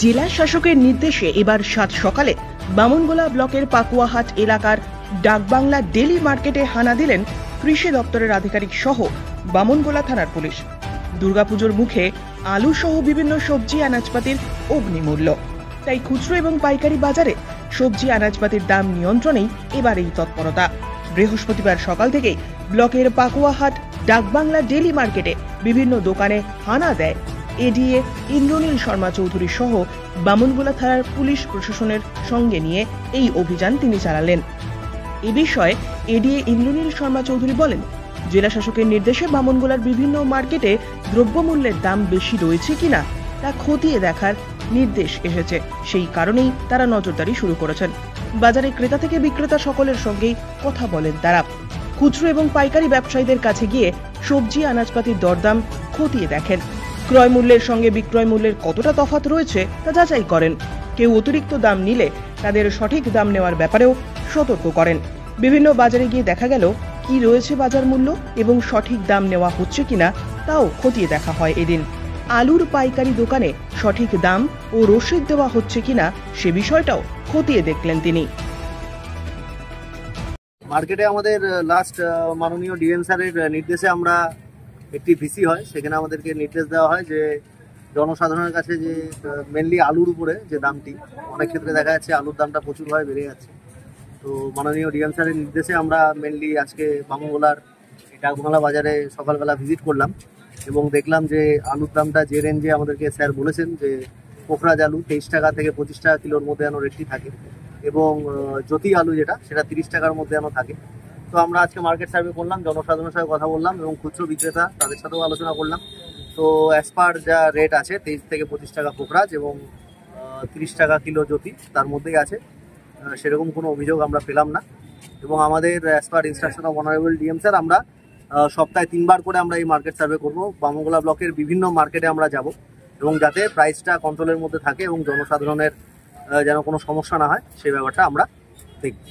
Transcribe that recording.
জেলা শাসকের নির্দেশে এবার সাত সকালে বামনগোলা ব্লকের পাকুয়াহাট এলাকার ডাকবাংলা ডেলি মার্কেটে হানা দিলেন কৃষি দপ্তরের আধিকারিক সহ বামনগোলা থানার পুলিশ। দুর্গাপুজোর মুখে আলু সহ বিভিন্ন সবজি আনাজপাতির অগ্নিমূল্য, তাই খুচরো এবং পাইকারি বাজারে সবজি আনাজপাতির দাম নিয়ন্ত্রণেই এবার এই তৎপরতা। বৃহস্পতিবার সকাল থেকেই ব্লকের পাকুয়াহাট ডাকবাংলা ডেলি মার্কেটে বিভিন্ন দোকানে হানা দেয় এডিএ ইন্দ্রনীল শর্মা চৌধুরী সহ বামনগোলা থানার পুলিশ প্রশাসনের সঙ্গে নিয়ে এই অভিযান তিনি চালালেন। এ বিষয়ে এডিএ ইন্দ্রনীল শর্মা চৌধুরী বলেন, জেলা শাসকের নির্দেশে বামনগোলার বিভিন্ন মার্কেটে দ্রব্যমূল্যের দাম বেশি রয়েছে কিনা তা খতিয়ে দেখার নির্দেশ এসেছে, সেই কারণেই তারা নজরদারি শুরু করেছেন। বাজারে ক্রেতা থেকে বিক্রেতা সকলের সঙ্গেই কথা বলেন তারা। খুচরো এবং পাইকারি ব্যবসায়ীদের কাছে গিয়ে সবজি আনাজপাতির দরদাম খতিয়ে দেখেন। ক্রয় মূল্যের সঙ্গে বিক্রয় মূল্যের কতটা তফাৎ রয়েছে তা যাচাই করেন। কেউ অতিরিক্ত দাম নিলে তাদের সঠিক দাম নেওয়ার ব্যাপারেও সতর্ক করেন। বিভিন্ন বাজারে গিয়ে দেখা গেল কি রয়েছে বাজার মূল্য এবং সঠিক দাম নেওয়া হচ্ছে কিনা তাও খতিয়ে দেখা হয় এদিন। আলুর পাইকারি দোকানে সঠিক দাম ও রসিদ দেওয়া হচ্ছে কিনা সে বিষয়টাও খতিয়ে দেখলেন তিনি। মার্কেটে আমাদের লাস্ট মাননীয় ডিএম স্যারের নির্দেশে আমরা একটি ভিসি হয়, সেখানে আমাদেরকে নির্দেশ দেওয়া হয় যে জনসাধারণের কাছে যে মেনলি আলুর উপরে যে দামটি, অনেক ক্ষেত্রে দেখা যাচ্ছে আলুর দামটা প্রচুরভাবে বেড়ে যাচ্ছে। তো মাননীয় ডিএম স্যারের নির্দেশে আমরা মেনলি আজকে বামনগোলার ডাকবাংলা বাজারে সকালবেলা ভিজিট করলাম এবং দেখলাম যে আলুর দামটা যে রেঞ্জে আমাদেরকে স্যার বলেছেন যে পোখরাজ আলু 23 টাকা থেকে 25 টাকা কিলোর মধ্যে যেন রেটটি থাকে এবং জ্যোতি আলু যেটা সেটা 30 টাকার মধ্যে যেন থাকে। তো আমরা আজকে মার্কেট সার্ভে করলাম, জনসাধারণের সাথে কথা বললাম এবং খুচরো বিক্রেতা তাদের সাথেও আলোচনা করলাম। তো অ্যাজ পার যা রেট আছে 23 থেকে 25 টাকা পোখরাজ এবং 30 টাকা কিলো জ্যোতি তার মধ্যেই আছে, সেরকম কোনো অভিযোগ আমরা পেলাম না। এবং আমাদের as per instruction of honourable DM sir আমরা সপ্তাহে 3 বার করে আমরা এই মার্কেট সার্ভে করব। বামনগোলা ব্লকের বিভিন্ন মার্কেটে আমরা যাব এবং যাতে প্রাইসটা কন্ট্রোলের মধ্যে থাকে এবং জনসাধারণের যেন কোনো সমস্যা না হয় সেই ব্যাপারটা আমরা দেখব।